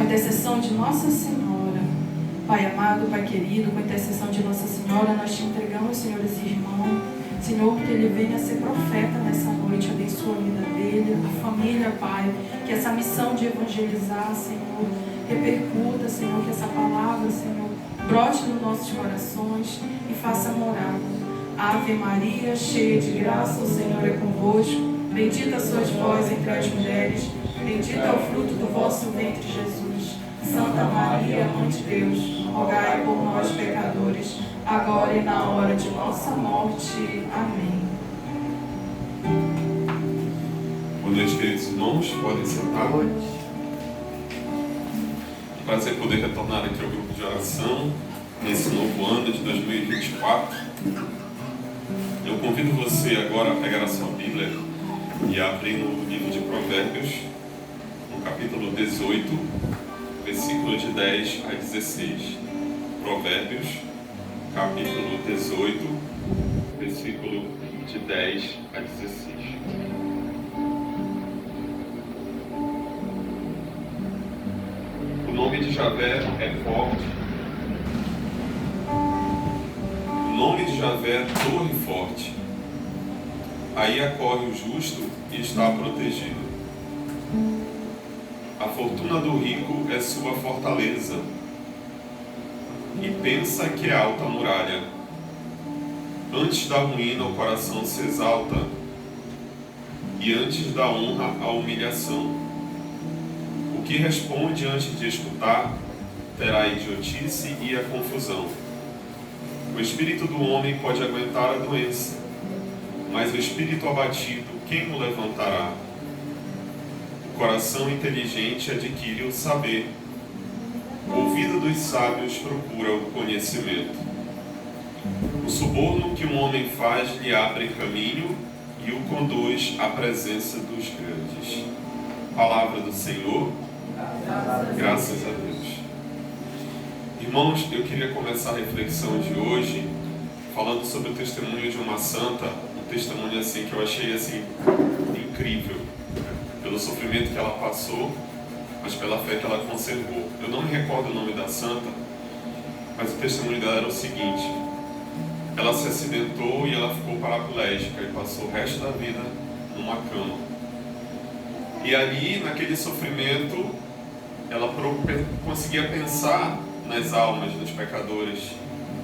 intercessão de Nossa Senhora, Pai amado, Pai querido, com a intercessão de Nossa Senhora, nós te entregamos, Senhor, esse irmão, Senhor, que ele venha ser profeta nessa noite, abençoa a vida dele, a família, Pai, que essa missão de evangelizar, Senhor, repercuta, Senhor, que essa palavra, Senhor, brote nos nossos corações e faça morada. Ave Maria, cheia de graça, o Senhor é convosco, bendita sois vós entre as mulheres, bendito é o fruto do vosso ventre, Jesus. Santa Maria, Mãe de Deus, rogai por nós, pecadores, agora e na hora de nossa morte. Amém. Boa noite, queridos irmãos, podem sentar. Um prazer poder retornar aqui ao grupo de oração nesse novo ano de 2024. Eu convido você agora a pegar a sua Bíblia e abrir no livro de Provérbios, no capítulo 18, versículo de 10 a 16. Provérbios, capítulo 18, versículo de 10 a 16. O nome de Javé é forte. O nome de Javé é torre forte. Aí acorre o justo e está protegido. A fortuna do rico é sua fortaleza, e pensa que é alta a muralha. Antes da ruína o coração se exalta, e antes da honra a humilhação. O que responde antes de escutar terá a idiotice e a confusão. O espírito do homem pode aguentar a doença, mas o espírito abatido, quem o levantará? O coração inteligente adquire o saber. O ouvido dos sábios procura o conhecimento. O suborno que um homem faz lhe abre caminho e o conduz à presença dos grandes. Palavra do Senhor. Graças a Deus. Irmãos, eu queria começar a reflexão de hoje falando sobre o testemunho de uma santa, um testemunho assim que eu achei assim incrível, pelo sofrimento que ela passou, mas pela fé que ela conservou. Eu não me recordo o nome da santa, mas o testemunho dela era o seguinte: ela se acidentou e ela ficou paraplégica e passou o resto da vida numa cama. E ali, naquele sofrimento, ela conseguia pensar nas almas dos pecadores,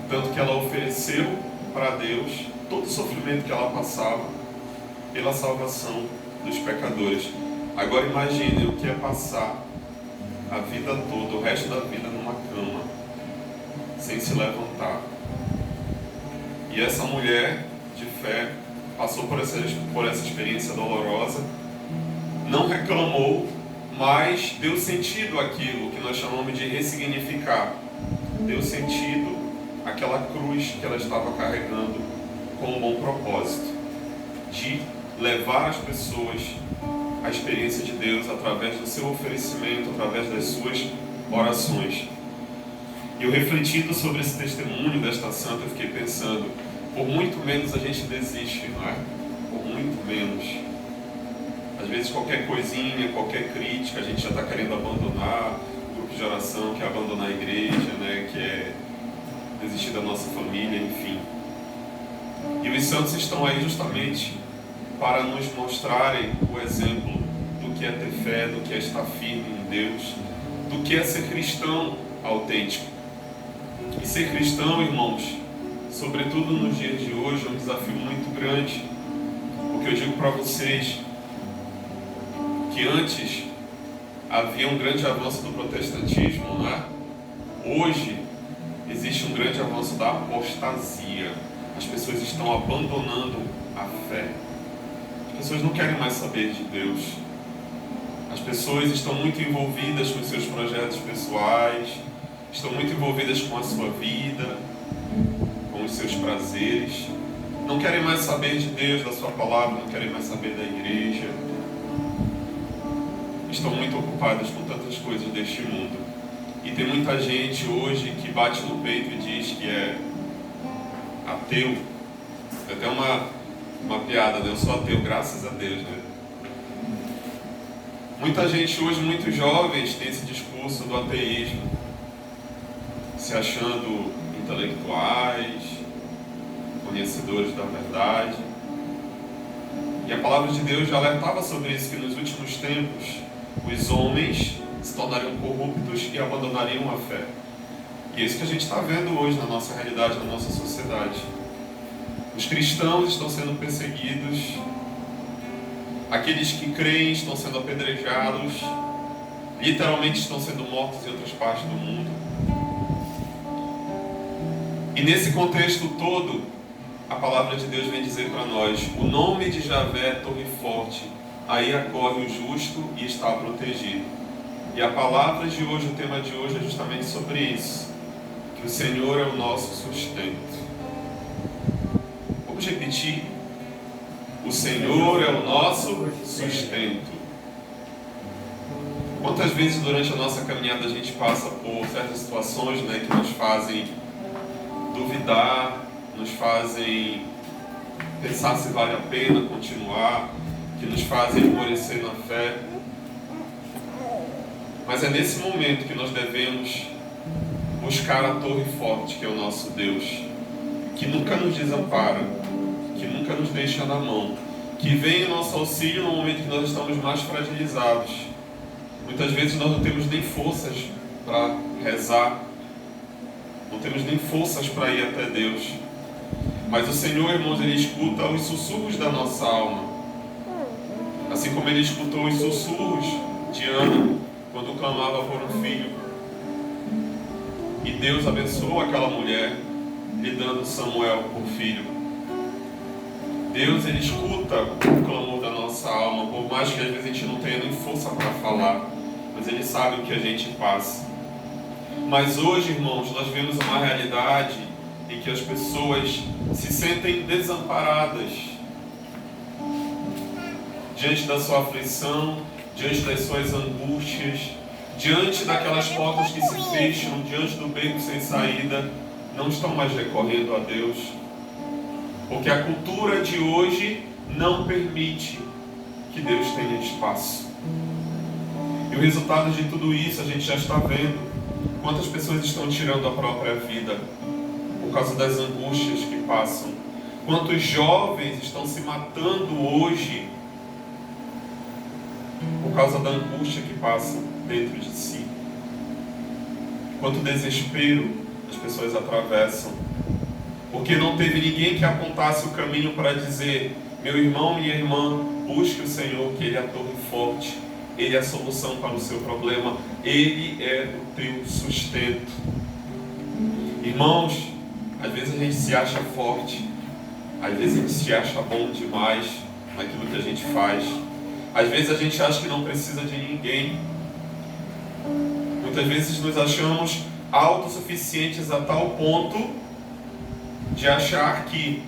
tanto que ela ofereceu para Deus todo o sofrimento que ela passava pela salvação dos pecadores. Agora imagine o que é passar a vida toda, o resto da vida numa cama, sem se levantar. E essa mulher de fé passou por essa experiência dolorosa, não reclamou, mas deu sentido àquilo que nós chamamos de ressignificar. Deu sentido àquela cruz que ela estava carregando com um bom propósito de levar as pessoas à experiência de Deus através do seu oferecimento, através das suas orações. E eu, refletindo sobre esse testemunho desta santa, eu fiquei pensando, por muito menos a gente desiste, não é? Por muito menos. Às vezes qualquer coisinha, qualquer crítica, a gente já está querendo abandonar o grupo de oração, quer abandonar a igreja, né? Quer desistir da nossa família, enfim. E os santos estão aí justamente para nos mostrarem o exemplo do que é ter fé, do que é estar firme em Deus, do que é ser cristão autêntico. E ser cristão, irmãos, sobretudo nos dias de hoje, é um desafio muito grande, porque eu digo para vocês que antes havia um grande avanço do protestantismo, não é? Hoje existe um grande avanço da apostasia. As pessoas estão abandonando a fé. As pessoas não querem mais saber de Deus. As pessoas estão muito envolvidas com os seus projetos pessoais, estão muito envolvidas com a sua vida, com os seus prazeres. Não querem mais saber de Deus, da sua palavra, não querem mais saber da igreja. Estão muito ocupadas com tantas coisas deste mundo. E tem muita gente hoje que bate no peito e diz que é ateu. Tem até uma piada, né? Eu sou ateu, graças a Deus, né? Muita gente hoje, muitos jovens, tem esse discurso do do ateísmo, se achando intelectuais, conhecedores da verdade. E a palavra de Deus já alertava sobre isso, que nos últimos tempos os homens se tornariam corruptos e abandonariam a fé. E é isso que a gente está vendo hoje na nossa realidade, na nossa sociedade. Os cristãos estão sendo perseguidos, aqueles que creem estão sendo apedrejados, literalmente estão sendo mortos em outras partes do mundo. E nesse contexto todo, a palavra de Deus vem dizer para nós: o nome de Javé é torre forte, aí acorre o justo e está protegido. E a palavra de hoje, o tema de hoje é justamente sobre isso, que o Senhor é o nosso sustento. Vamos repetir: o Senhor é o nosso sustento. Quantas vezes durante a nossa caminhada a gente passa por certas situações, que nos fazem duvidar, nos fazem pensar se vale a pena continuar, que nos fazem esmorecer na fé. Mas é nesse momento que nós devemos buscar a torre forte, que é o nosso Deus, que nunca nos desampara, que nunca nos deixa na mão, que vem em nosso auxílio no momento que nós estamos mais fragilizados. Muitas vezes nós não temos nem forças para rezar, não temos nem forças para ir até Deus. Mas o Senhor, irmãos, Ele escuta os sussurros da nossa alma. Assim como Ele escutou os sussurros de Ana, quando clamava por um filho. E Deus abençoou aquela mulher, lhe dando Samuel por filho. Deus, Ele escuta o clamor da nossa alma, por mais que às vezes a gente não tenha nem força para falar, mas Ele sabe o que a gente passa. Mas hoje, irmãos, nós vemos uma realidade em que as pessoas se sentem desamparadas diante da sua aflição, diante das suas angústias, diante daquelas portas que se fecham, diante do beco sem saída, não estão mais recorrendo a Deus, porque a cultura de hoje não permite que Deus tenha espaço. E o resultado de tudo isso a gente já está vendo. Quantas pessoas estão tirando a própria vida por causa das angústias que passam? Quantos jovens estão se matando hoje por causa da angústia que passam dentro de si? Quanto desespero as pessoas atravessam, porque não teve ninguém que apontasse o caminho para dizer: meu irmão, minha irmã, busque o Senhor, que Ele é a torre forte, Ele é a solução para o seu problema, Ele é o teu sustento. Irmãos, às vezes a gente se acha forte, às vezes a gente se acha bom demais naquilo que a gente faz, às vezes a gente acha que não precisa de ninguém, muitas vezes nos achamos autossuficientes a tal ponto de achar que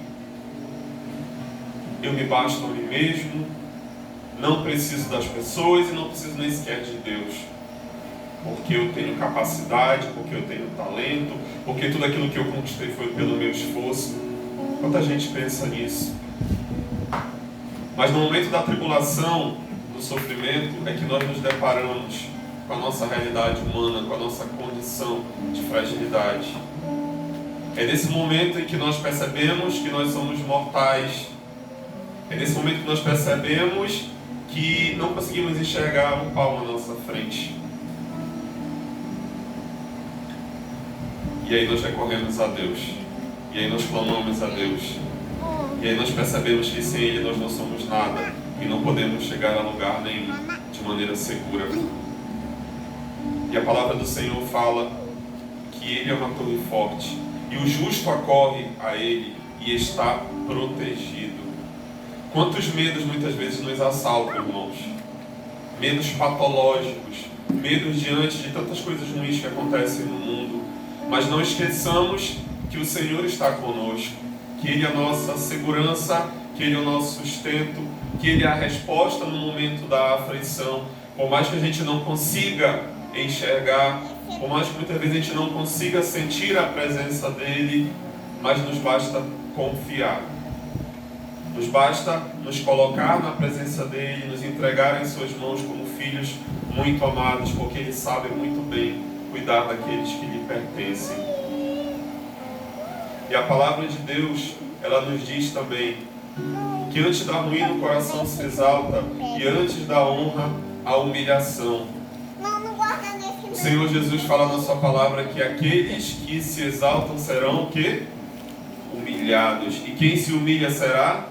eu me basto a mim mesmo, não preciso das pessoas e não preciso nem sequer de Deus, porque eu tenho capacidade, porque eu tenho talento, porque tudo aquilo que eu conquistei foi pelo meu esforço. Quanta gente pensa nisso? Mas no momento da tribulação, do sofrimento, é que nós nos deparamos com a nossa realidade humana, com a nossa condição de fragilidade. É nesse momento em que nós percebemos que nós somos mortais. É nesse momento que nós percebemos que não conseguimos enxergar um palmo à nossa frente. E aí nós recorremos a Deus. E aí nós clamamos a Deus. E aí nós percebemos que sem Ele nós não somos nada. E não podemos chegar a lugar nenhum de maneira segura. E a palavra do Senhor fala que Ele é uma torre forte. E o justo acorre a Ele e está protegido. Quantos medos muitas vezes nos assaltam, irmãos? Medos patológicos, medos diante de tantas coisas ruins que acontecem no mundo. Mas não esqueçamos que o Senhor está conosco, que Ele é a nossa segurança, que Ele é o nosso sustento, que Ele é a resposta no momento da aflição. Por mais que a gente não consiga enxergar, por mais que muitas vezes a gente não consiga sentir a presença dEle, mas nos basta confiar. Nos basta nos colocar na presença dEle, nos entregar em suas mãos como filhos filhos muito amados, porque Ele sabe muito bem cuidar daqueles que lhe pertencem. E a palavra de Deus, ela nos diz também que antes da ruína o coração se exalta e antes da honra a humilhação. O Senhor Jesus fala na sua palavra que aqueles que se exaltam serão o quê? Humilhados. E quem se humilha será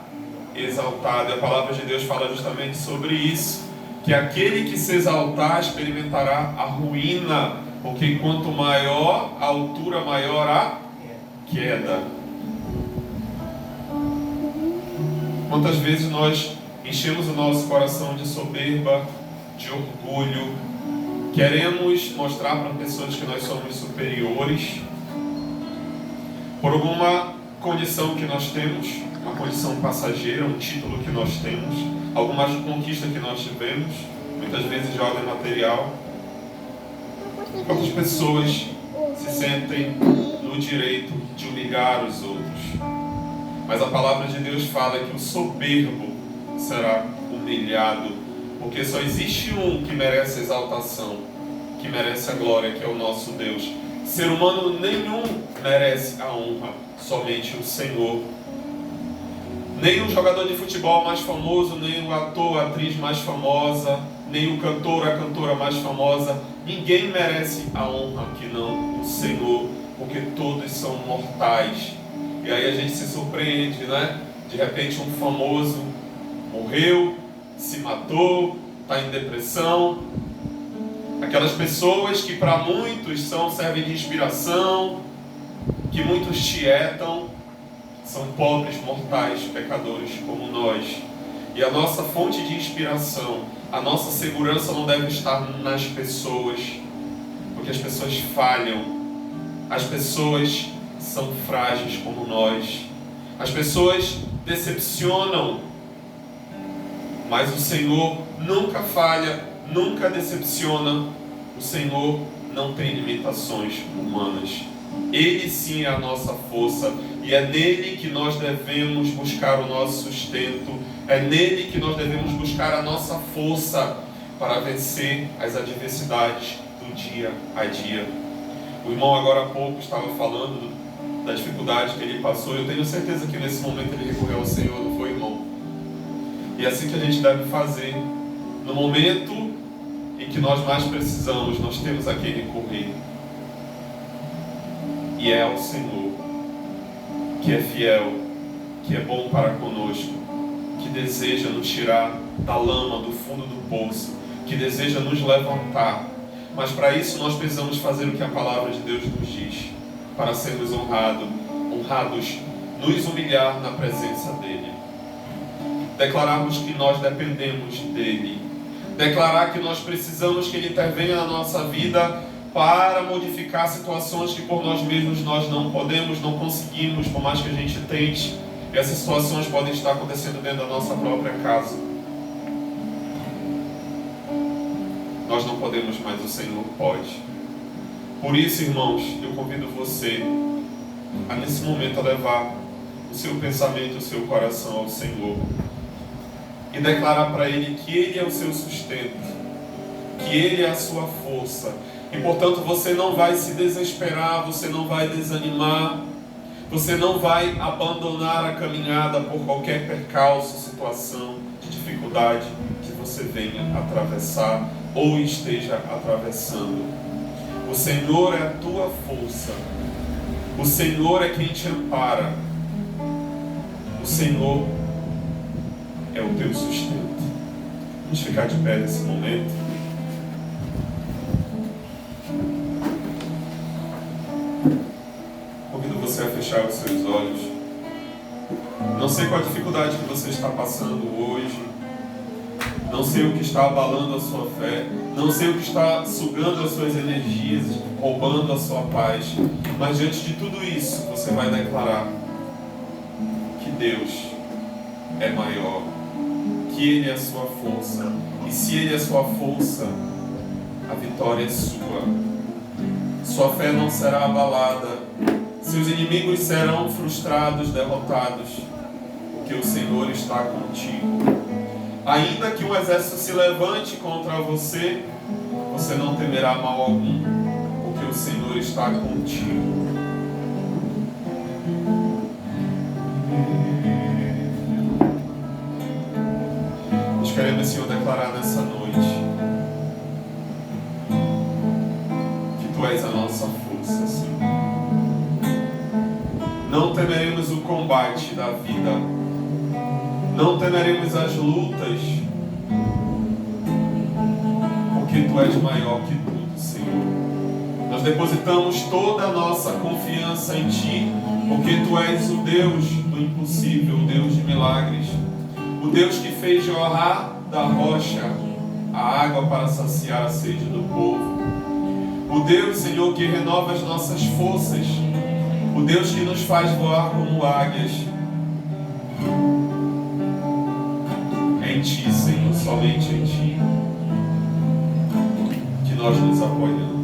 exaltado. E a palavra de Deus fala justamente sobre isso, que aquele que se exaltar experimentará a ruína, porque quanto maior a altura, maior a queda. Quantas vezes nós enchemos o nosso coração de soberba, de orgulho, queremos mostrar para pessoas que nós somos superiores por alguma condição que nós temos, uma condição passageira, um título que nós temos, alguma conquista que nós tivemos, muitas vezes de ordem material. Quantas pessoas se sentem no direito de humilhar os outros? Mas a palavra de Deus fala que o soberbo será humilhado, porque só existe um que merece exaltação, que merece a glória, que é o nosso Deus. Ser humano nenhum merece a honra, somente o Senhor. Nem o jogador de futebol mais famoso, nem o ator, a atriz mais famosa, nem o cantor, a cantora mais famosa, ninguém merece a honra que não o Senhor, porque todos são mortais. E aí a gente se surpreende, né? De repente um famoso morreu, se matou, está em depressão. Aquelas pessoas que para muitos servem de inspiração, que muitos tietam, são pobres mortais, pecadores como nós. E a nossa fonte de inspiração, a nossa segurança não deve estar nas pessoas, porque as pessoas falham, as pessoas são frágeis como nós, as pessoas decepcionam, mas o Senhor nunca falha, nunca decepciona. O Senhor não tem limitações humanas. Ele sim é a nossa força, e é nele que nós devemos buscar o nosso sustento, é nele que nós devemos buscar a nossa força para vencer as adversidades do dia a dia. O irmão agora há pouco estava falando da dificuldade que ele passou. Eu tenho certeza que nesse momento ele recorreu ao Senhor, não foi, irmão? E é assim que a gente deve fazer. No momento em que nós mais precisamos, nós temos a quem recorrer. E é ao Senhor, que é fiel, que é bom para conosco, que deseja nos tirar da lama, do fundo do poço, que deseja nos levantar. Mas para isso nós precisamos fazer o que a palavra de Deus nos diz, para sermos honrados, nos humilhar na presença dEle. Declararmos que nós dependemos dEle. Declarar que nós precisamos que Ele intervenha na nossa vida para modificar situações que por nós mesmos nós não podemos, não conseguimos, por mais que a gente tente. E essas situações podem estar acontecendo dentro da nossa própria casa. Nós não podemos, mas o Senhor pode. Por isso, irmãos, eu convido você a nesse momento a levar o seu pensamento, o seu coração ao Senhor e declarar para Ele que Ele é o seu sustento, que Ele é a sua força. E portanto você não vai se desesperar, você não vai desanimar, você não vai abandonar a caminhada por qualquer percalço, situação de dificuldade que você venha atravessar ou esteja atravessando. O Senhor é a tua força, o Senhor é quem te ampara, o Senhor é o teu sustento. Vamos ficar de pé nesse momento. Convido você a fechar os seus olhos. Não sei qual a dificuldade que você está passando hoje. Não sei o que está abalando a sua fé. Não sei o que está sugando as suas energias, roubando a sua paz. Mas diante de tudo isso, você vai declarar que Deus é maior, que Ele é a sua força. E se Ele é a sua força, a vitória é sua. Sua fé não será abalada. Seus inimigos serão frustrados, derrotados, porque o Senhor está contigo. Ainda que um exército se levante contra você, você não temerá mal algum, porque o Senhor está contigo. Nós queremos, Senhor, declarar nessa noite que Tu és a nossa força, Senhor. Não temeremos o combate da vida, não temeremos as lutas, porque Tu és maior que tudo, Senhor. Nós depositamos toda a nossa confiança em Ti, porque Tu és o Deus do impossível, o Deus de milagres, o Deus que fez jorrar da rocha a água para saciar a sede do povo, o Deus, Senhor, que renova as nossas forças, o Deus que nos faz voar como águias. Em Ti, Senhor, somente em Ti, que nós nos apoiamos.